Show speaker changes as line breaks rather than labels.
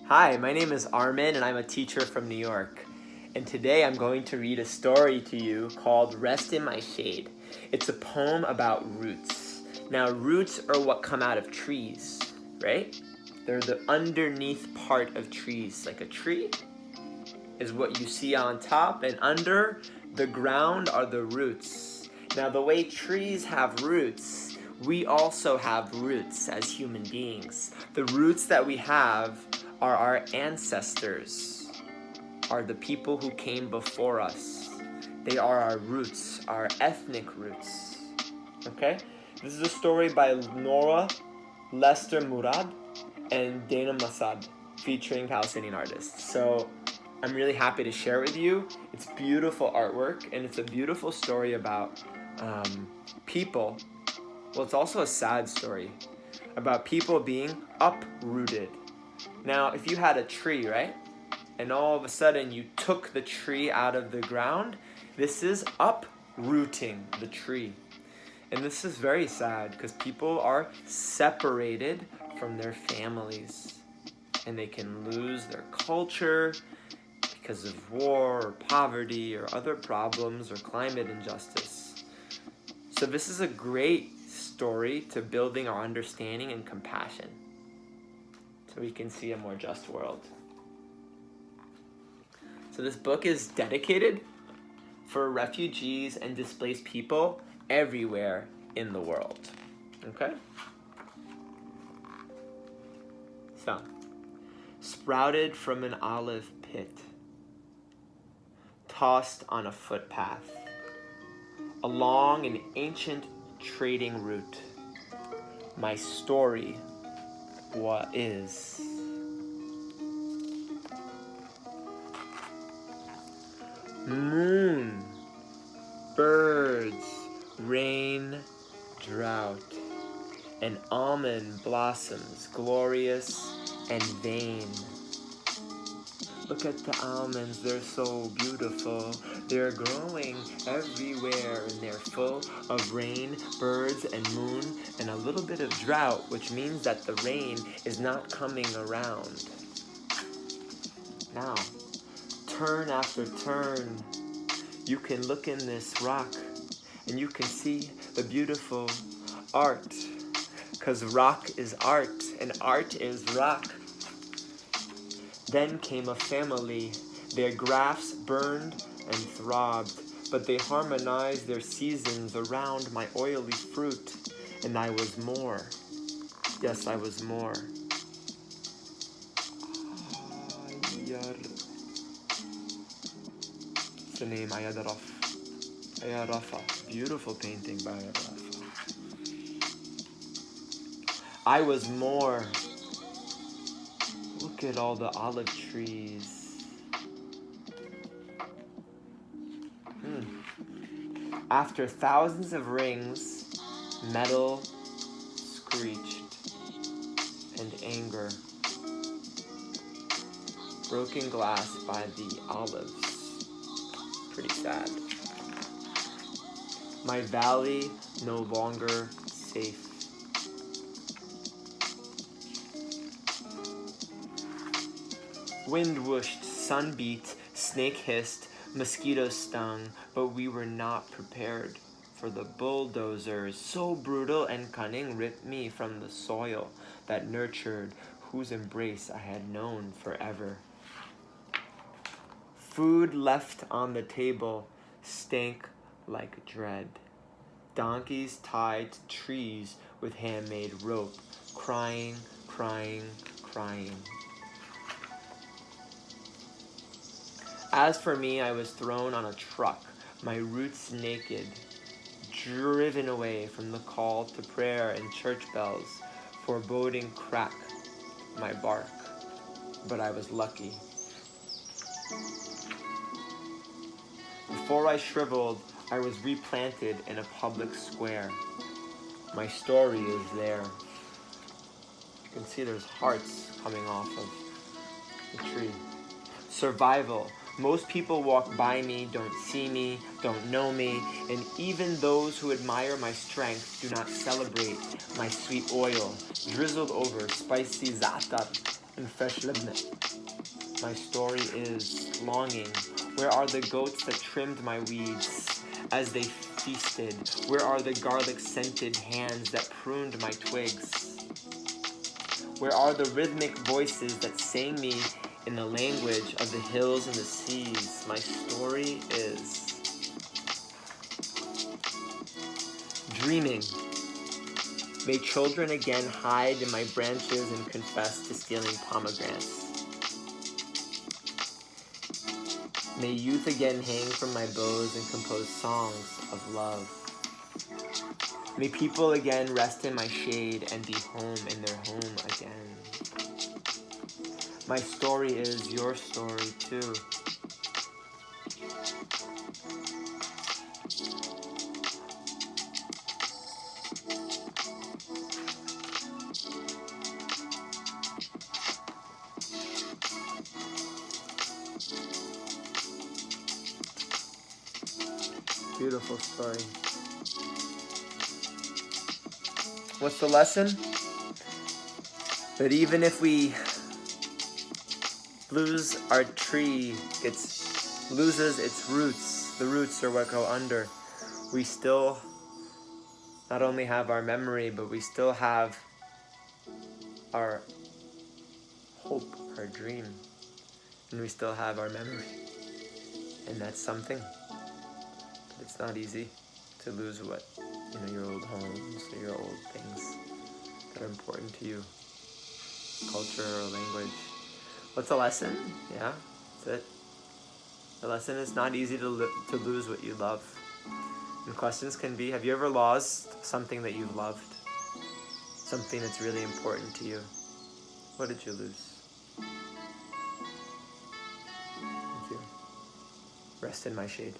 Hi, my name is Armin and I'm a teacher from New York. And today I'm going to read a story to you called Rest in My Shade. It's a poem about roots. Now, roots are what come out of trees, right? They're the underneath part of trees. Like a tree is what you see on top, and under the ground are the roots. Now, the way trees have roots, we also have roots as human beings. The roots that we have are our ancestors, are the people who came before us. They are our roots, our ethnic roots. Okay? This is a story by Nora Lester Murad and Dana Masad, featuring Palestinian artists. So I'm really happy to share with you. It's beautiful artwork, and it's a beautiful story about people. Well, it's also a sad story about people being uprooted. Now, if you had a tree, right? And all of a sudden you took the tree out of the ground, this is uprooting the tree. And this is very sad because people are separated from their families and they can lose their culture because of war or poverty or other problems or climate injustice. So this is a great story to building our understanding and compassion so we can see a more just world. So this book is dedicated for refugees and displaced people everywhere in the world. Okay? So, sprouted from an olive pit, tossed on a footpath, along an ancient trading route, my story is. Moon, birds, rain, drought, and almond blossoms, glorious and vain. Look at the almonds, they're so beautiful. They're growing everywhere, and they're full of rain, birds, and moon, and a little bit of drought, which means that the rain is not coming around. Now, turn after turn, you can look in this rock and you can see the beautiful art, because rock is art and art is rock. Then came a family, their grafts burned and throbbed, but they harmonized their seasons around my oily fruit, and I was more. Yes, I was more. What's the name? Ayad Rafa. Beautiful painting by Ayad Rafa. I was more. Look at all the olive trees. After thousands of rings, metal screeched, and anger. Broken glass by the olives. Pretty sad. My valley no longer safe. Wind whooshed, sun beat, snake hissed, mosquitoes stung, but we were not prepared for the bulldozers. So brutal and cunning ripped me from the soil that nurtured, whose embrace I had known forever. Food left on the table stank like dread. Donkeys tied to trees with handmade rope, crying, crying, crying. As for me, I was thrown on a truck, my roots naked, driven away from the call to prayer and church bells, foreboding crack my bark. But I was lucky. Before I shriveled, I was replanted in a public square. My story is there. You can see there's hearts coming off of the tree. Survival Most people walk by me, don't see me, don't know me, and even those who admire my strength do not celebrate my sweet oil, drizzled over spicy za'atar and fresh libna. My story is longing. Where are the goats that trimmed my weeds as they feasted? Where are the garlic-scented hands that pruned my twigs? Where are the rhythmic voices that sang me in the language of the hills and the seas? My story is dreaming. May children again hide in my branches and confess to stealing pomegranates. May youth again hang from my bows and compose songs of love. May people again rest in my shade and be home in their home again. My story is your story too. Beautiful story. What's the lesson? That even if we lose our tree, it loses its roots. The roots are what go under. We still not only have our memory, but we still have our hope, our dream, and we still have our memory. And that's something. But it's not easy to lose what, your old homes or your old things that are important to you, culture or language. What's the lesson? Yeah, that's it. The lesson is not easy to lose what you love. And questions can be, have you ever lost something that you've loved? Something that's really important to you? What did you lose? Thank you. Rest in my shade.